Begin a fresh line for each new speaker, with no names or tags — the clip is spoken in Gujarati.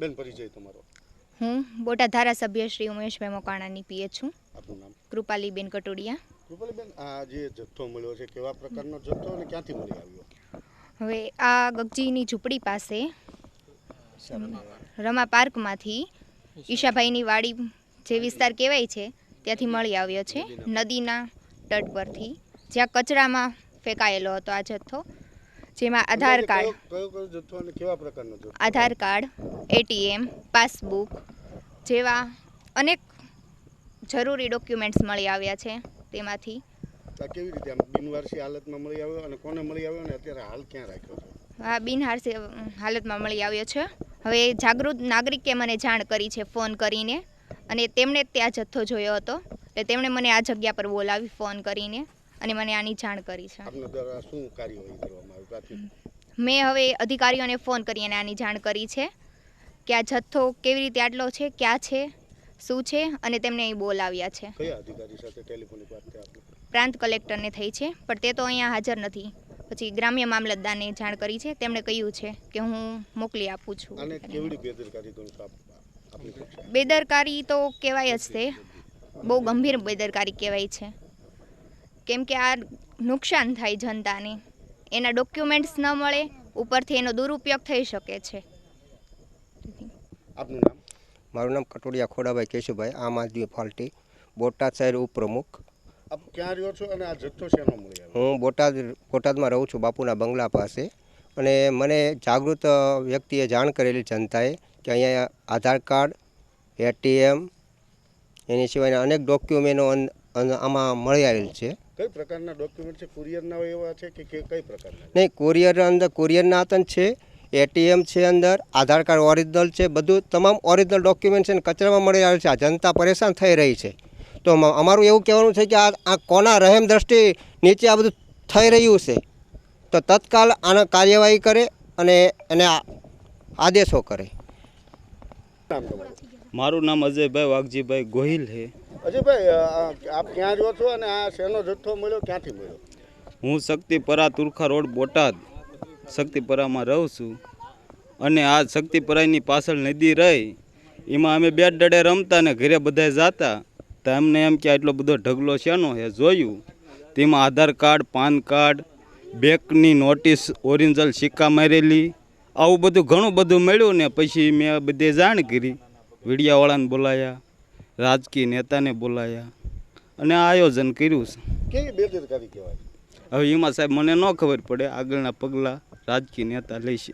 બેન પરિચય તમારો?
હું બોટાદ ધારાસભ્ય શ્રી ઉમેશભાઈ મોકાણાની પીએ છું.
આપનું નામ?
કૃપાલીબેન કટોડિયા.
કૃપાલીબેન, આ જે જથ્થો મળ્યો છે કેવા પ્રકારનો જથ્થો અને ક્યાંથી મળી આવ્યો?
હવે આ ગગજીની ઝૂંપડી પાસે રમા પાર્કમાંથી ઈશાભાઈની વાડી જે વિસ્તાર કહેવાય છે ત્યાંથી મળી આવ્યો છે. નદીના તટ પરથી જ્યાં કચરામાં ફેંકાયેલો હતો આ જથ્થો, જેમાં આધાર કાર્ડ,
કયો જથ્થો અને કેવા પ્રકારનો જથ્થો?
આધાર કાર્ડ, એટીએમ, પાસબુક જેવા અનેક જરૂરી ડોક્યુમેન્ટ્સ મળી આવ્યા છે. તેમાંથી
કેવી રીતે આમ બિનવારસી હાલતમાં મળી આવ્યો અને કોને મળી આવ્યો અને અત્યારે હાલ ક્યાં રાખ્યો છે?
આ બિનવારસી હાલતમાં મળી આવ્યો છે. હવે જાગૃત નાગરિકે મને જાણ કરી છે ફોન કરીને, અને તેમણે ત્યાં જથ્થો જોયો હતો એટલે તેમણે મને આ જગ્યા પર બોલાવી ફોન કરીને અને મને આની જાણ કરી છે.
આપના દ્વારા શું કાર્યવાહી કરવામાં આવી પ્રાથમિક?
મેં હવે અધિકારીઓને ફોન કરીને આની જાણ કરી છે કે આ જથ્થો કેવી રીતે આટલો છે, ક્યાં છે, શું છે, અને તેમને અહીં બોલાવ્યા છે.
કયા અધિકારી સાથે ટેલિફોનિક વાત થઈ આપને?
પ્રાંત કલેક્ટરને થઈ છે, પણ તે તો અહીંયા હાજર નથી. પછી ગ્રામ્ય મામલતદારને જાણ કરી છે, તેમણે કહ્યું છે કે હું મોકલી આપું છું.
અને કેવડી બેદરકારી ગણો છો આપની પક્ષે?
બેદરકારી તો કહેવાય જ છે, બહુ ગંભીર બેદરકારી કહેવાય છે. કેમ કે આ નુકસાન થાય જનતાને, એના ડોક્યુમેન્ટ્સ ન મળે, ઉપરથી એનો દુરુપયોગ થઈ શકે છે.
આપનું નામ?
મારું નામ કટોડિયા ખોડાભાઈ કેશુભાઈ, આમ આદમી પાર્ટી, બોટાદ શહેર ઉપપ્રમુખ.
આપ ક્યાં રહ્યો છો અને આ જથ્થો શેનો મળી આવ્યો?
હું બોટાદમાં રહું છું, બાપુના બંગલા પાસે. અને મને જાગૃત વ્યક્તિએ જાણ કરેલી જનતાએ કે અહીંયા આધાર કાર્ડ, એટીએમ, એની સિવાયના અનેક ડોક્યુમેન્ટો આમાં મળી આવેલ છે.
કઈ પ્રકારના ડોક્યુમેન્ટ છે? કુરિયરના હોય એવા છે કે કઈ પ્રકારના?
નહીં, કુરિયરના હતા છે, એટીએમ છે અંદર, આધાર કાર્ડ ઓરિજિનલ છે, બધું તમામ ઓરિજિનલ ડોક્યુમેન્ટ છે ને કચરામાં મળી આવે છે. આ જનતા પરેશાન થઈ રહી છે. તો અમારું એવું કહેવાનું છે કે આ કોના રહેમ દ્રષ્ટિ નીચે આ બધું થઈ રહ્યું છે, તો તત્કાલ આના કાર્યવાહી કરે અને એને આદેશો કરે.
મારું નામ અજયભાઈ વાઘજીભાઈ ગોહિલ છે.
અજયભાઈ, આપ ક્યાં રહ્યો છો અને આ શેનો જથ્થો મળ્યો, ક્યાંથી મળ્યો?
હું શક્તિપરા તુરખા રોડ બોટાદ શક્તિપરામાં રહું છું. અને આ શક્તિપરાની પાછળ નદી રહી, એમાં અમે બેટ દડે રમતા ને ઘરે બધા જતા, તો અમને એમ કે આટલો બધો ઢગલો શેનો છે. જોયું તેમાં આધાર કાર્ડ, પાન કાર્ડ, બેંકની નોટિસ, ઓરિજિનલ સિક્કા મારેલી, આવું બધું ઘણું બધું મળ્યું. ને પછી મેં બધે જાણ કરી, મીડિયાવાળાને બોલાયા, રાજકીય નેતાને બોલાયા અને આયોજન કર્યું છે.
કેવી બેદરકારી કહેવાય?
હવે એમાં સાહેબ મને ન ખબર પડે, આગળના પગલાં રાજકીય નેતા લેશે.